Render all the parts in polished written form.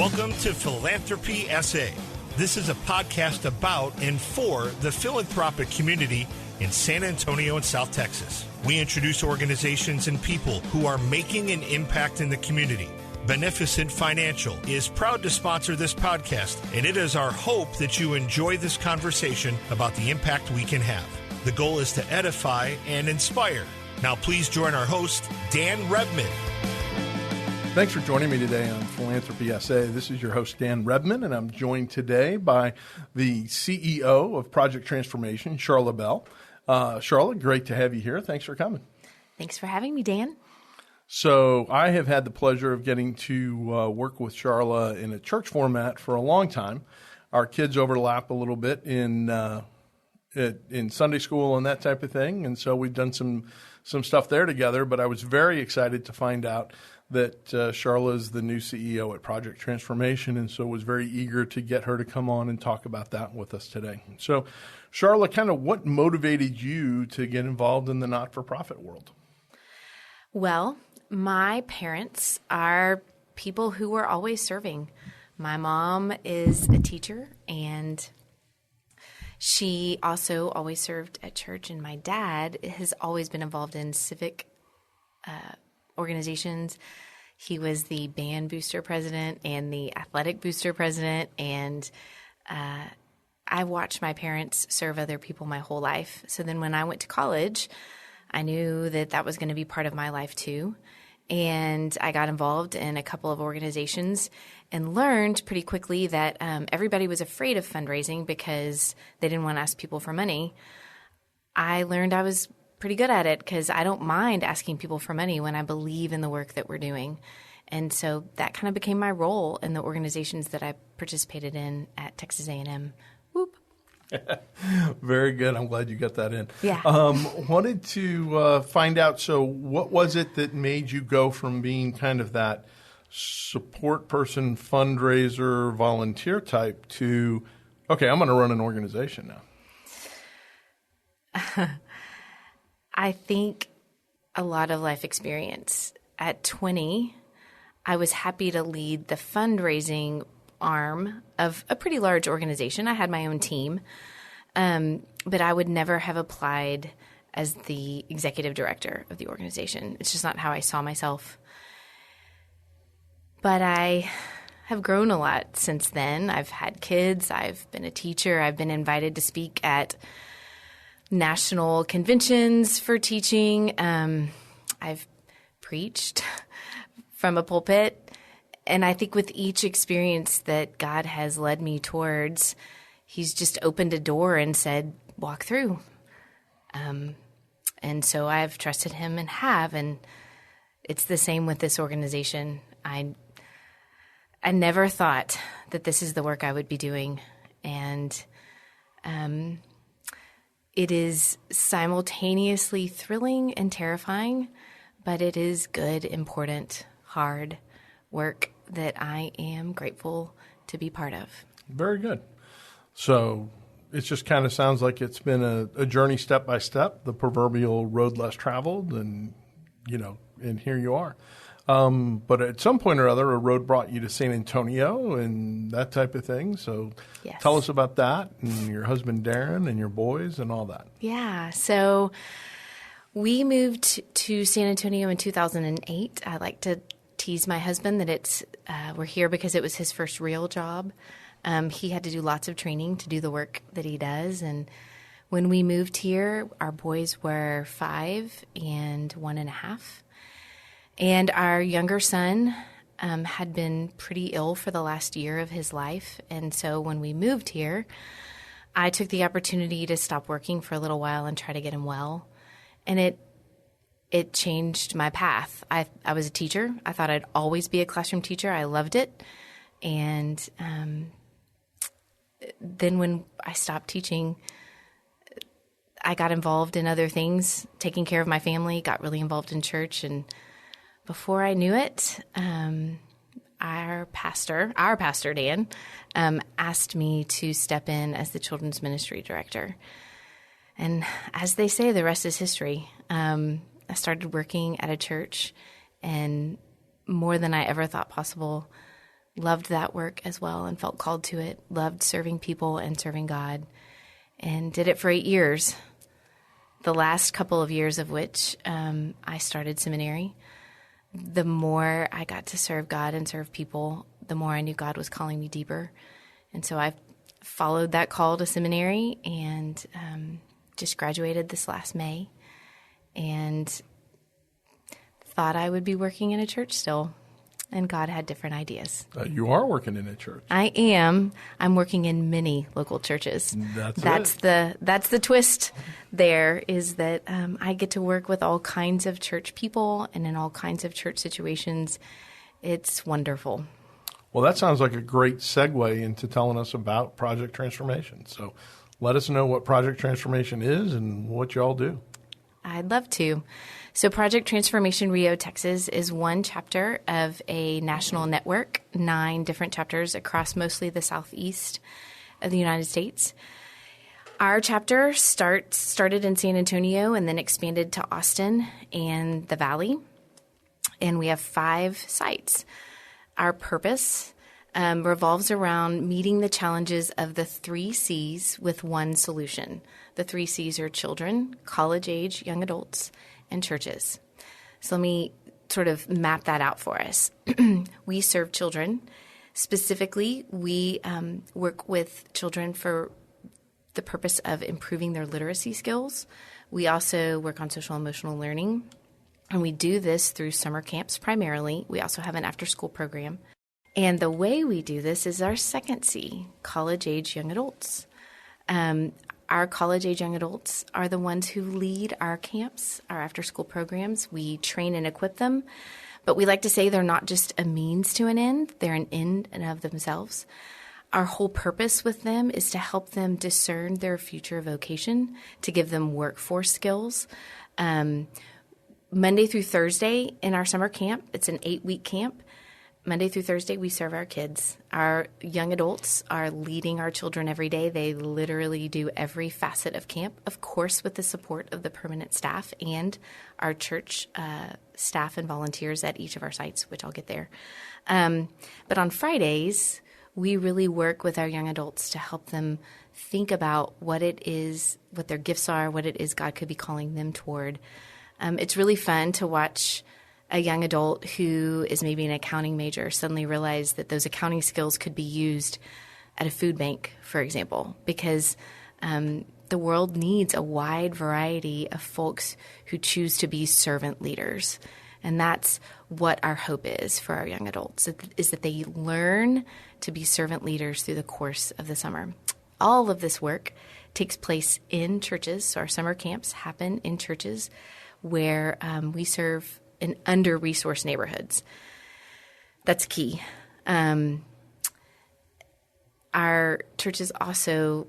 Welcome to Philanthropy SA. This is a podcast about and for the philanthropic community in San Antonio and South Texas. We introduce organizations and people who are making an impact in the community. Beneficent Financial is proud to sponsor this podcast, and it is our hope that you enjoy this conversation about the impact we can have. The goal is to edify and inspire. Now please join our host, Dan Rebmann. Thanks for joining me today on Philanthropy SA. This is your host, Dan Rebmann, and I'm joined today by the CEO of Project Transformation, Sharla Bell. Sharla, great to have you here. Thanks for coming. Thanks for having me, Dan. So I have had the pleasure of getting to work with Sharla in a church format for a long time. Our kids overlap a little bit in Sunday school and that type of thing, and so we've done some stuff there together. But I was very excited to find out that Sharla is the new CEO at Project Transformation, and so was very eager to get her to come on and talk about that with us today. So, Sharla, kind of what motivated you to get involved in the not-for-profit world? Well, my parents are people who were always serving. My mom is a teacher, and she also always served at church, and my dad has always been involved in civic organizations. He was the band booster president and the athletic booster president, and I watched my parents serve other people my whole life. So then when I went to college, I knew that that was going to be part of my life too. And I got involved in a couple of organizations and learned pretty quickly that everybody was afraid of fundraising because they didn't want to ask people for money. I learned I was pretty good at it because I don't mind asking people for money when I believe in the work that we're doing. And so that kind of became my role in the organizations that I participated in at Texas A&M. Whoop. Very good. I'm glad you got that in. Yeah. Wanted to find out, so what was it that made you go from being kind of that support person, fundraiser, volunteer type to, okay, I'm going to run an organization now? I think a lot of life experience. At 20, I was happy to lead the fundraising arm of a pretty large organization. I had my own team, but I would never have applied as the executive director of the organization. It's just not how I saw myself. But I have grown a lot since then. I've had kids. I've been a teacher. I've been invited to speak at national conventions for teaching. I've preached from a pulpit. And I think with each experience that God has led me towards, He's just opened a door and said, walk through. And so I've trusted Him and have. And it's the same with this organization. I never thought that this is the work I would be doing. And it is simultaneously thrilling and terrifying, but it is good, important, hard work that I am grateful to be part of. Very good. So it just kind of sounds like it's been a journey step by step, the proverbial road less traveled, and, and here you are. But at some point or other, a road brought you to San Antonio and that type of thing. So yes. Tell us about that and your husband, Darren, and your boys and all that. Yeah. So we moved to San Antonio in 2008. I like to tease my husband that we're here because it was his first real job. He had to do lots of training to do the work that he does. And when we moved here, our boys were 5 and 1.5. And our younger son had been pretty ill for the last year of his life. And so when we moved here, I took the opportunity to stop working for a little while and try to get him well. And it changed my path. I was a teacher. I thought I'd always be a classroom teacher. I loved it. And then when I stopped teaching, I got involved in other things, taking care of my family, got really involved in church, and before I knew it, our pastor, Dan, asked me to step in as the children's ministry director. And as they say, the rest is history. I started working at a church, and more than I ever thought possible, loved that work as well and felt called to it, loved serving people and serving God, and did it for 8 years, the last couple of years of which I started seminary. The more I got to serve God and serve people, the more I knew God was calling me deeper. And so I followed that call to seminary and just graduated this last May and thought I would be working in a church still. And God had different ideas. You are working in a church. I am. I'm working in many local churches. That's the twist there, is that I get to work with all kinds of church people and in all kinds of church situations. It's wonderful. Well, that sounds like a great segue into telling us about Project Transformation. So let us know what Project Transformation is and what you all do. I'd love to. So Project Transformation Rio, Texas is one chapter of a national network, 9 different chapters across mostly the southeast of the United States. Our chapter started in San Antonio and then expanded to Austin and the Valley. And we have 5 sites. Our purpose revolves around meeting the challenges of the 3 C's with one solution. The 3 C's are children, college-age young adults, and churches. So let me sort of map that out for us. We serve children. Specifically, we work with children for the purpose of improving their literacy skills. We also work on social emotional learning, and we do this through summer camps primarily. We also have an after-school program. And the way we do this is our second C, college-age young adults. Our college-age young adults are the ones who lead our camps, our after-school programs. We train and equip them, but we like to say they're not just a means to an end, they're an end in of themselves. Our whole purpose with them is to help them discern their future vocation, to give them workforce skills. Monday through Thursday in our summer camp, it's an 8-week camp. Monday through Thursday, we serve our kids. Our young adults are leading our children every day. They literally do every facet of camp, of course, with the support of the permanent staff and our church staff and volunteers at each of our sites, which I'll get there. But on Fridays, we really work with our young adults to help them think about what it is, what their gifts are, what it is God could be calling them toward. It's really fun to watch a young adult who is maybe an accounting major suddenly realize that those accounting skills could be used at a food bank, for example, because the world needs a wide variety of folks who choose to be servant leaders. And that's what our hope is for our young adults, is that they learn to be servant leaders through the course of the summer. All of this work takes place in churches. So our summer camps happen in churches where we serve in under-resourced neighborhoods. That's key. Our churches also,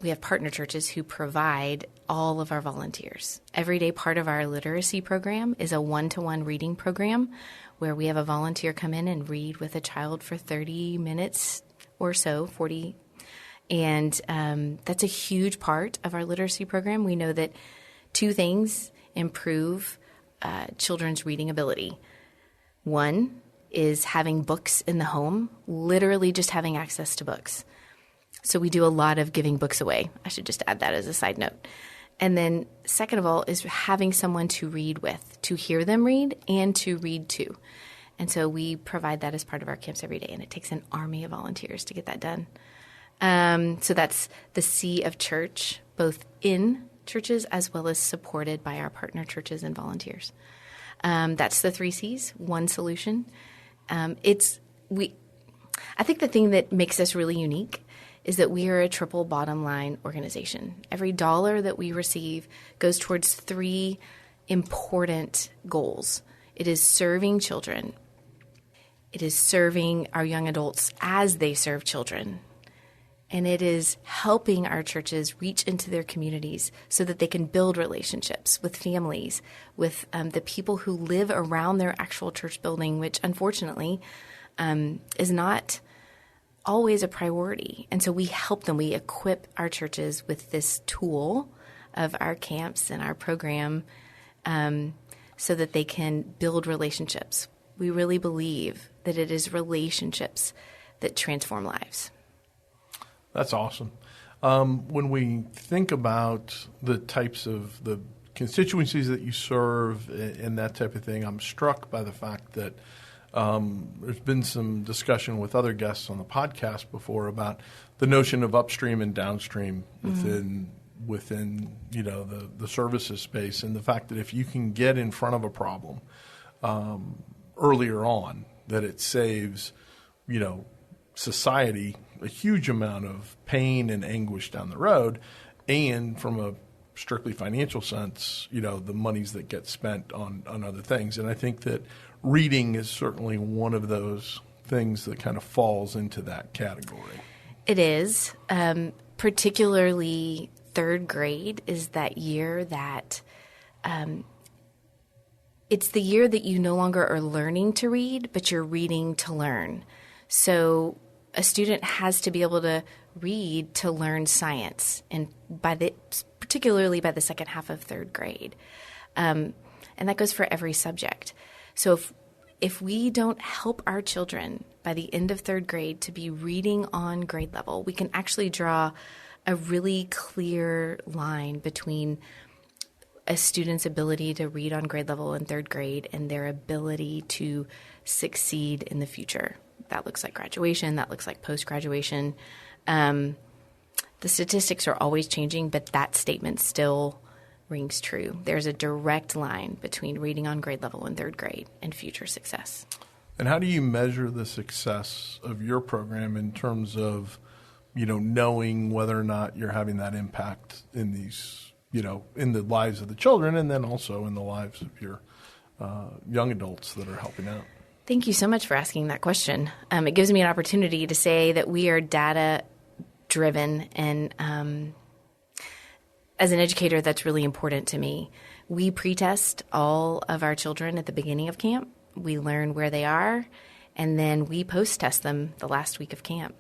we have partner churches who provide all of our volunteers. Every day part of our literacy program is a one-to-one reading program where we have a volunteer come in and read with a child for 30 minutes or so, 40. And that's a huge part of our literacy program. We know that 2 things improve children's reading ability. One is having books in the home, literally just having access to books. So we do a lot of giving books away. I should just add that as a side note. And then second of all is having someone to read with, to hear them read and to read to. And so we provide that as part of our camps every day, and it takes an army of volunteers to get that done. So that's the C of church, both in churches as well as supported by our partner churches and volunteers. That's the 3 C's, one solution. I think the thing that makes us really unique is that we are a triple bottom line organization. Every dollar that we receive goes towards 3 important goals. It is serving children. It is serving our young adults as they serve children. And it is helping our churches reach into their communities so that they can build relationships with families, with the people who live around their actual church building, which unfortunately is not always a priority. And so we help them. We equip our churches with this tool of our camps and our program so that they can build relationships We really believe that it is relationships that transform lives. That's awesome. When we think about the types of the constituencies that you serve and that type of thing, I'm struck by the fact that there's been some discussion with other guests on the podcast before about the notion of upstream and downstream within the services space, and the fact that if you can get in front of a problem earlier on, that it saves society a huge amount of pain and anguish down the road, and from a strictly financial sense, the monies that get spent on other things. And I think that reading is certainly one of those things that kind of falls into that category. It is. Particularly third grade is that year that it's the year that you no longer are learning to read, but you're reading to learn. So a student has to be able to read to learn science, and particularly by the second half of third grade. And that goes for every subject. So if we don't help our children by the end of third grade to be reading on grade level, we can actually draw a really clear line between a student's ability to read on grade level in third grade and their ability to succeed in the future. That looks like graduation. That looks like post-graduation. The statistics are always changing, but that statement still rings true. There's a direct line between reading on grade level in third grade and future success. And how do you measure the success of your program in terms of, knowing whether or not you're having that impact in these, in the lives of the children, and then also in the lives of your young adults that are helping out? Thank you so much for asking that question. It gives me an opportunity to say that we are data-driven, and as an educator, that's really important to me. We pre-test all of our children at the beginning of camp. We learn where they are, and then we post-test them the last week of camp.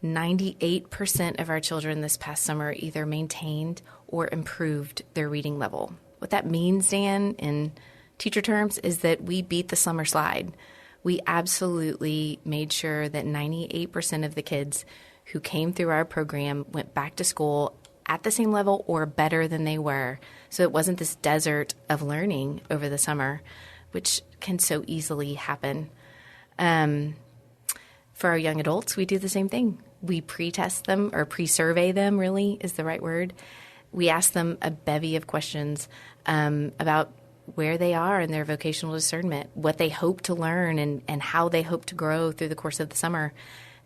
98% of our children this past summer either maintained or improved their reading level. What that means, Dan, in teacher terms, is that we beat the summer slide. We absolutely made sure that 98% of the kids who came through our program went back to school at the same level or better than they were. So it wasn't this desert of learning over the summer, which can so easily happen. For our young adults, we do the same thing. We pre-test them, or pre-survey them, really is the right word. We ask them a bevy of questions about where they are in their vocational discernment, what they hope to learn, and how they hope to grow through the course of the summer.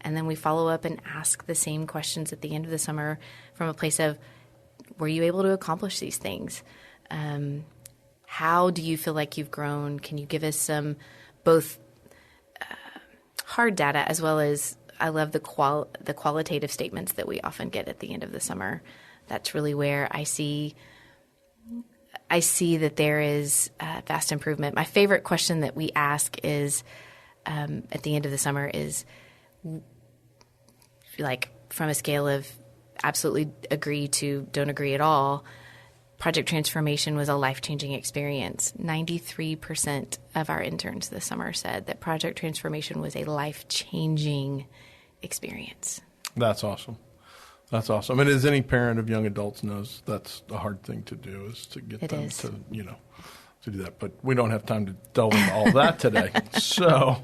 And then we follow up and ask the same questions at the end of the summer from a place of, were you able to accomplish these things? How do you feel like you've grown? Can you give us some both hard data as well as, I love the qualitative statements that we often get at the end of the summer. That's really where I see that there is vast improvement. My favorite question that we ask is at the end of the summer is, like, from a scale of absolutely agree to don't agree at all, Project Transformation was a life-changing experience. 93% of our interns this summer said that Project Transformation was a life-changing experience. That's awesome. That's awesome. And as any parent of young adults knows, that's a hard thing to do, is to get them to do that. But we don't have time to delve into all that today. So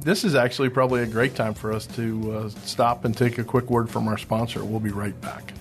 this is actually probably a great time for us to stop and take a quick word from our sponsor. We'll be right back.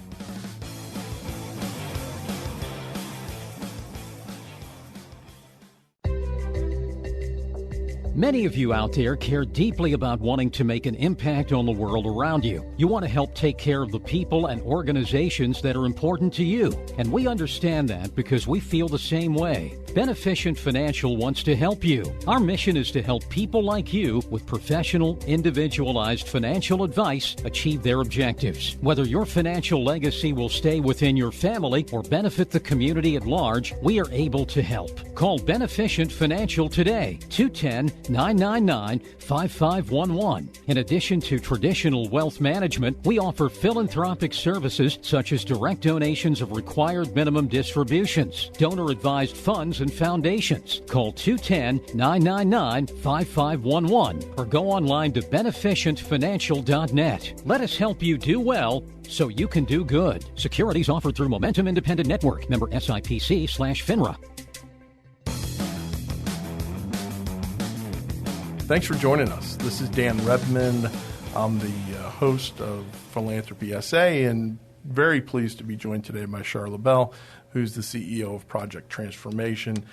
Many of you out there care deeply about wanting to make an impact on the world around you. You want to help take care of the people and organizations that are important to you. And we understand that because we feel the same way. Beneficient Financial wants to help you. Our mission is to help people like you with professional, individualized financial advice achieve their objectives. Whether your financial legacy will stay within your family or benefit the community at large, we are able to help. Call Beneficient Financial today, 210 210-999-5511. In addition to traditional wealth management, we offer philanthropic services such as direct donations of required minimum distributions, donor-advised funds, and foundations. Call 210-999-5511 or go online to beneficientfinancial.net. Let us help you do well so you can do good. Securities offered through Momentum Independent Network, member SIPC/FINRA. Thanks for joining us. This is Dan Rebmann. I'm the host of Philanthropy SA, and very pleased to be joined today by Sharla Bell, who's the CEO of Project Transformation.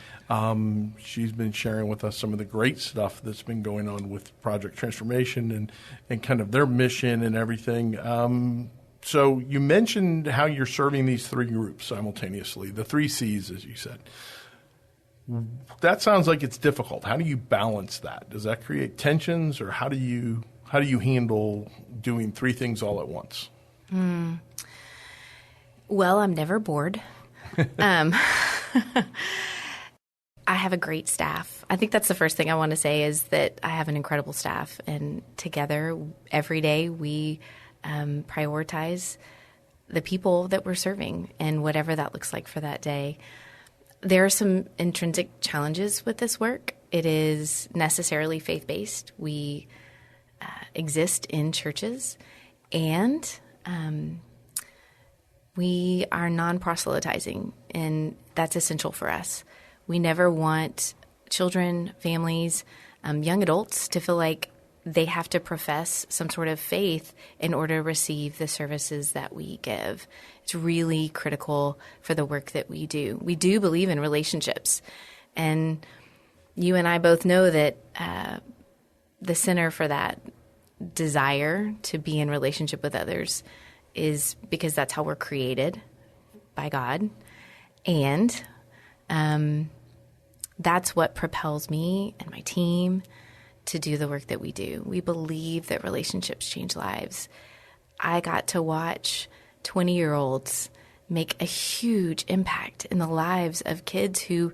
She's been sharing with us some of the great stuff that's been going on with Project Transformation and kind of their mission and everything. So you mentioned how you're serving these three groups simultaneously, the 3 C's, as you said. That sounds like it's difficult. How do you balance that? Does that create tensions, or how do you handle doing 3 things all at once? Well, I'm never bored. I have a great staff. I think that's the first thing I want to say, is that I have an incredible staff, and together every day we prioritize the people that we're serving and whatever that looks like for that day. There are some intrinsic challenges with this work. It is necessarily faith-based. We exist in churches, and we are non-proselytizing, and that's essential for us. We never want children, families, young adults to feel like they have to profess some sort of faith in order to receive the services that we give. It's really critical for the work that we do. We do believe in relationships, and you and I both know that the center for that desire to be in relationship with others is because that's how we're created by God, and that's what propels me and my team to do the work that we do. We believe that relationships change lives. I got to watch 20-year-olds make a huge impact in the lives of kids who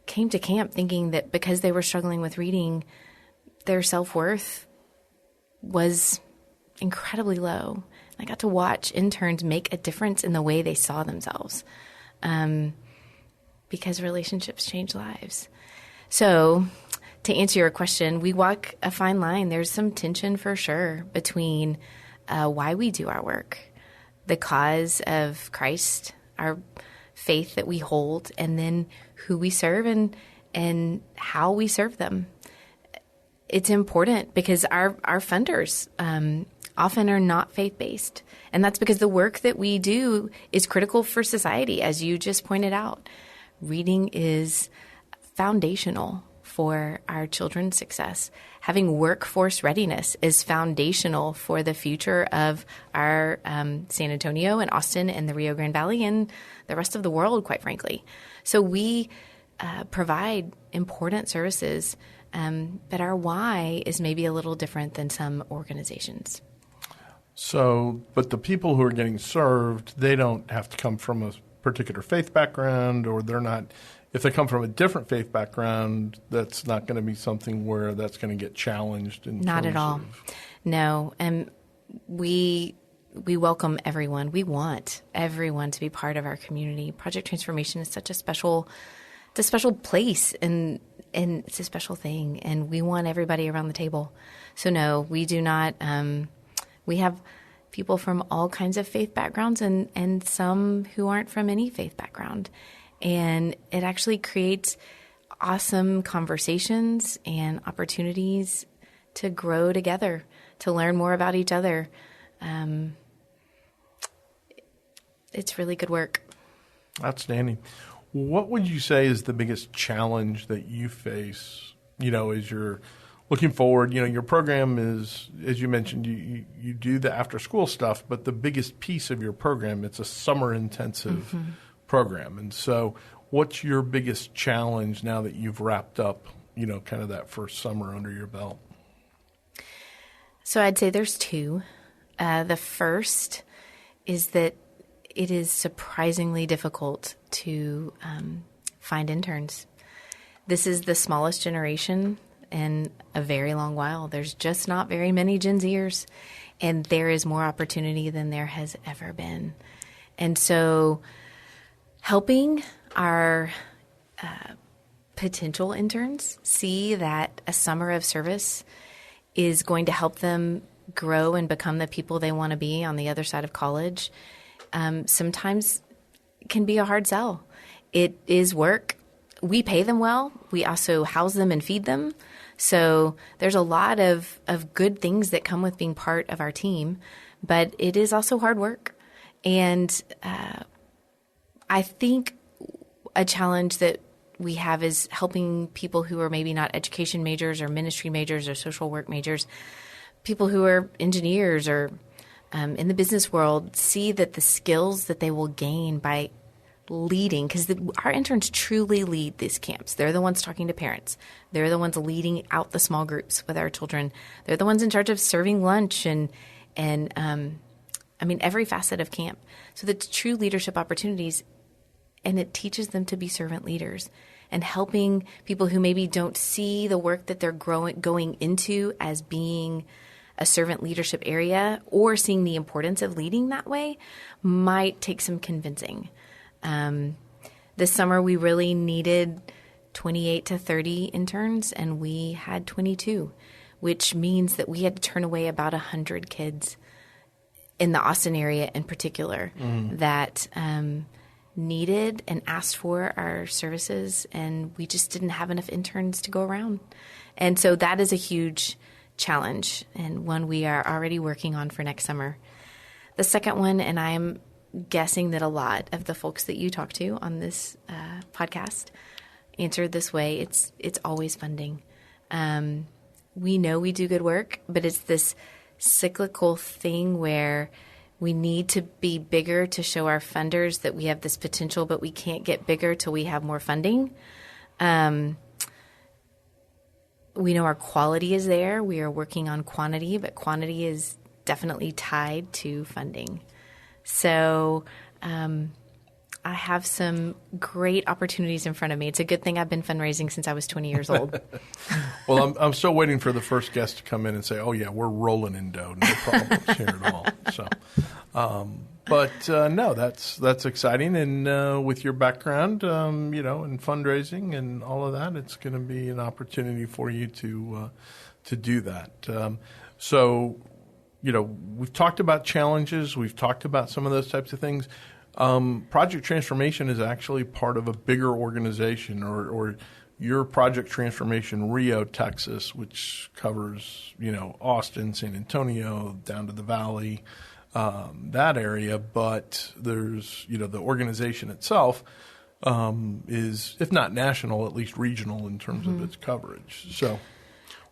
came to camp thinking that because they were struggling with reading, their self-worth was incredibly low. I got to watch interns make a difference in the way they saw themselves, because relationships change lives. So, to answer your question, we walk a fine line. There's some tension for sure between why we do our work, the cause of Christ, our faith that we hold, and then who we serve and how we serve them. It's important because our funders often are not faith-based, and that's because the work that we do is critical for society, as you just pointed out. Reading is foundational for our children's success. Having workforce readiness is foundational for the future of our San Antonio and Austin and the Rio Grande Valley and the rest of the world, quite frankly. So we provide important services, but our why is maybe a little different than some organizations. So, but the people who are getting served, they don't have to come from a particular faith background, or they're not. If they come from a different faith background, that's not going to be something where that's going to get challenged. Not at all. No. And we welcome everyone. We want everyone to be part of our community. Project Transformation is such a special place, and it's a special thing. And we want everybody around the table. So no, we do not. We have people from all kinds of faith backgrounds and some who aren't from any faith background. And it actually creates awesome conversations and opportunities to grow together, to learn more about each other. It's really good work. Outstanding. What would you say is the biggest challenge that you face, as you're looking forward? Your program is, as you mentioned, you do the after-school stuff, but the biggest piece of your program, it's a summer-intensive program. And so what's your biggest challenge now that you've wrapped up, kind of that first summer under your belt? So I'd say there's 2. The first is that it is surprisingly difficult to find interns. This is the smallest generation in a very long while. There's just not very many Gen Zers, and there is more opportunity than there has ever been. And so helping our potential interns see that a summer of service is going to help them grow and become the people they want to be on the other side of college sometimes can be a hard sell. It is work. We pay them well. We also house them and feed them. So there's a lot of good things that come with being part of our team, but it is also hard work. And I think a challenge that we have is helping people who are maybe not education majors or ministry majors or social work majors, people who are engineers or in the business world, see that the skills that they will gain by leading, because our interns truly lead these camps. They're the ones talking to parents. They're the ones leading out the small groups with our children. They're the ones in charge of serving lunch and every facet of camp. So that's true leadership opportunities, and it teaches them to be servant leaders and helping people who maybe don't see the work that they're going into as being a servant leadership area or seeing the importance of leading that way might take some convincing. This summer, we really needed 28 to 30 interns, and we had 22, which means that we had to turn away about 100 kids in the Austin area in particular that needed and asked for our services, and we just didn't have enough interns to go around. And so that is a huge challenge and one we are already working on for next summer. The second one, and I'm guessing that a lot of the folks that you talk to on this podcast answered this way, it's always funding. We know we do good work, but it's this cyclical thing where we need to be bigger to show our funders that we have this potential, but we can't get bigger till we have more funding. We know our quality is there. We are working on quantity, but quantity is definitely tied to funding. So I have some great opportunities in front of me. It's a good thing I've been fundraising since I was 20 years old. Well, I'm still waiting for the first guest to come in and say, "Oh yeah, we're rolling in dough, no problems here at all." So, no, that's exciting, and with your background, in fundraising and all of that, it's going to be an opportunity for you to do that. So, we've talked about challenges, we've talked about some of those types of things. Project Transformation is actually part of a bigger organization, or your Project Transformation Rio, Texas, which covers, Austin, San Antonio, down to the Valley, that area. But there's, the organization itself is, if not national, at least regional in terms of its coverage. So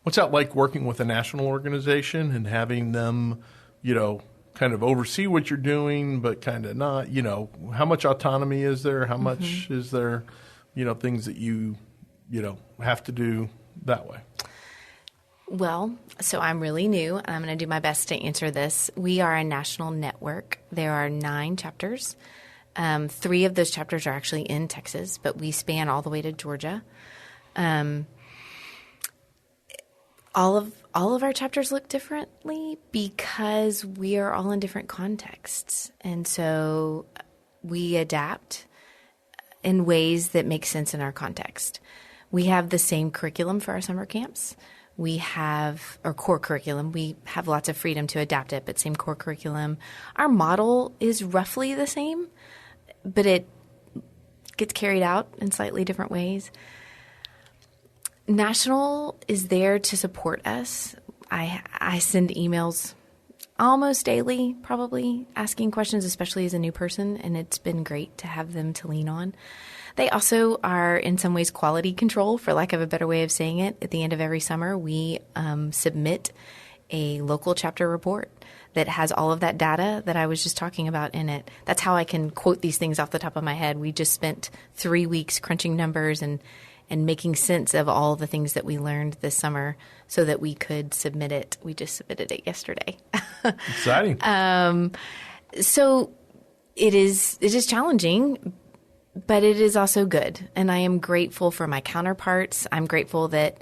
what's that like working with a national organization and having them, kind of oversee what you're doing, but kind of not, how much autonomy is there? How much is there, things that you have to do that way? Well, so I'm really new, and I'm going to do my best to answer this. We are a national network. There are 9 chapters. 3 of those chapters are actually in Texas, but we span all the way to Georgia. All of our chapters look differently because we are all in different contexts. And so we adapt in ways that make sense in our context. We have the same curriculum for our summer camps. We have our core curriculum. We have lots of freedom to adapt it, but same core curriculum. Our model is roughly the same, but it gets carried out in slightly different ways. National is there to support us. I send emails almost daily, probably, asking questions, especially as a new person, and it's been great to have them to lean on. They also are, in some ways, quality control, for lack of a better way of saying it. At the end of every summer, we submit a local chapter report that has all of that data that I was just talking about in it. That's how I can quote these things off the top of my head. We just spent 3 weeks crunching numbers and making sense of all the things that we learned this summer so that we could submit it. We just submitted it yesterday. Exciting. So it is challenging, but it is also good. And I am grateful for my counterparts. I'm grateful that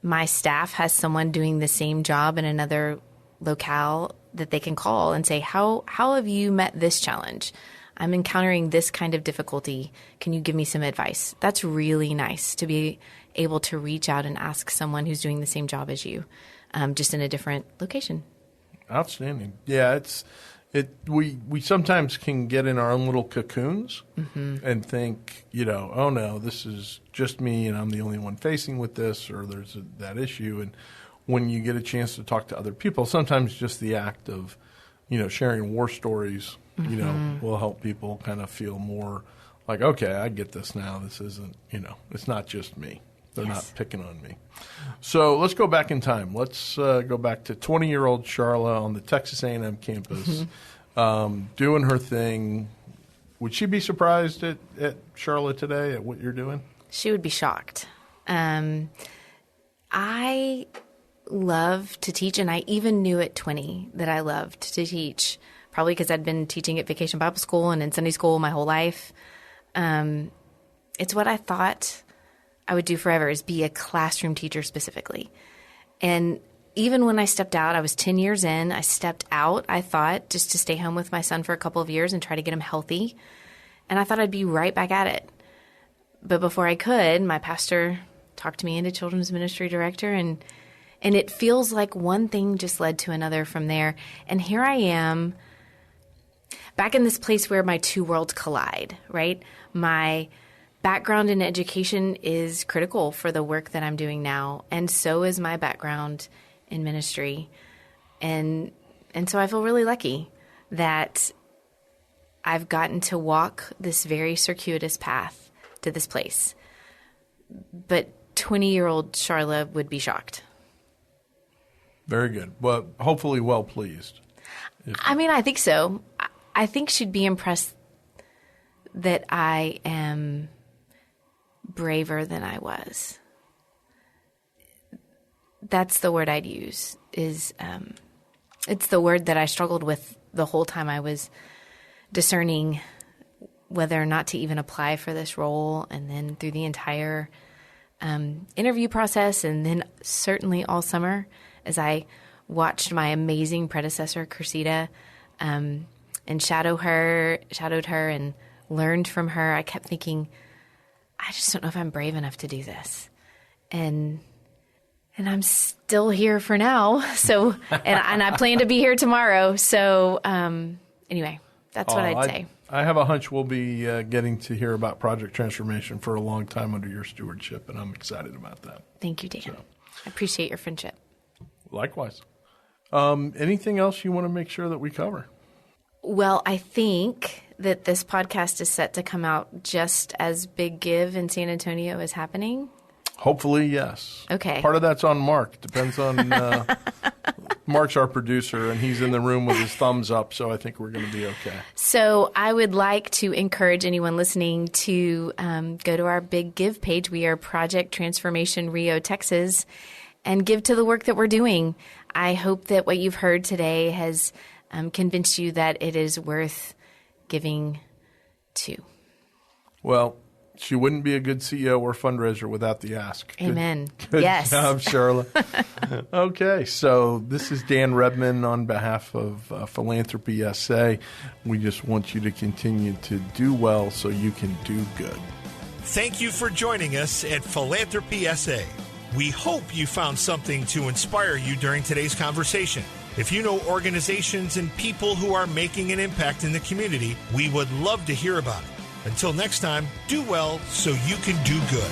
my staff has someone doing the same job in another locale that they can call and say, how have you met this challenge? I'm encountering this kind of difficulty. Can you give me some advice? That's really nice to be able to reach out and ask someone who's doing the same job as you, just in a different location. Outstanding. Yeah, we sometimes can get in our own little cocoons and think, oh no, this is just me and I'm the only one facing with this, or there's that issue. And when you get a chance to talk to other people, sometimes just the act of, sharing war stories, will help people kind of feel more like, okay, I get this now. This isn't, it's not just me. They're not picking on me. So let's go back in time. Let's go back to 20-year-old Sharla on the Texas A&M campus, doing her thing. Would she be surprised at Sharla today at what you're doing? She would be shocked. I love to teach, and I even knew at 20 that I loved to teach, probably because I'd been teaching at Vacation Bible School and in Sunday school my whole life. It's what I thought I would do forever, is be a classroom teacher specifically. And even when I stepped out, I was 10 years in, I stepped out, I thought, just to stay home with my son for a couple of years and try to get him healthy. And I thought I'd be right back at it. But before I could, my pastor talked me into children's ministry director, and it feels like one thing just led to another from there. And here I am, back in this place where my two worlds collide, right? My background in education is critical for the work that I'm doing now, and so is my background in ministry. And so I feel really lucky that I've gotten to walk this very circuitous path to this place. But 20-year-old Sharla would be shocked. Very good. Well, hopefully well pleased. I think so. I think she'd be impressed that I am braver than I was. That's the word I'd use. It's the word that I struggled with the whole time I was discerning whether or not to even apply for this role, and then through the entire interview process, and then certainly all summer as I watched my amazing predecessor, Cressida, and shadowed her and learned from her. I kept thinking, I just don't know if I'm brave enough to do this. And I'm still here for now. So, and I plan to be here tomorrow. So, anyway, that's what I'd say. I have a hunch we'll be getting to hear about Project Transformation for a long time under your stewardship, and I'm excited about that. Thank you, Dan. So, I appreciate your friendship. Likewise. Anything else you want to make sure that we cover? Well, I think that this podcast is set to come out just as Big Give in San Antonio is happening. Hopefully, yes. Okay. Part of that's on Mark. Depends on Mark's our producer, and he's in the room with his thumbs up, so I think we're going to be okay. So I would like to encourage anyone listening to go to our Big Give page. We are Project Transformation Rio, Texas, and give to the work that we're doing. I hope that what you've heard today has convinced you that it is worth giving to. Well, she wouldn't be a good CEO or fundraiser without the ask. Amen. Good yes. job, Sharla. Okay, so this is Dan Rebmann on behalf of Philanthropy SA. We just want you to continue to do well so you can do good. Thank you for joining us at Philanthropy SA. We hope you found something to inspire you during today's conversation. If you know organizations and people who are making an impact in the community, we would love to hear about it. Until next time, do well so you can do good.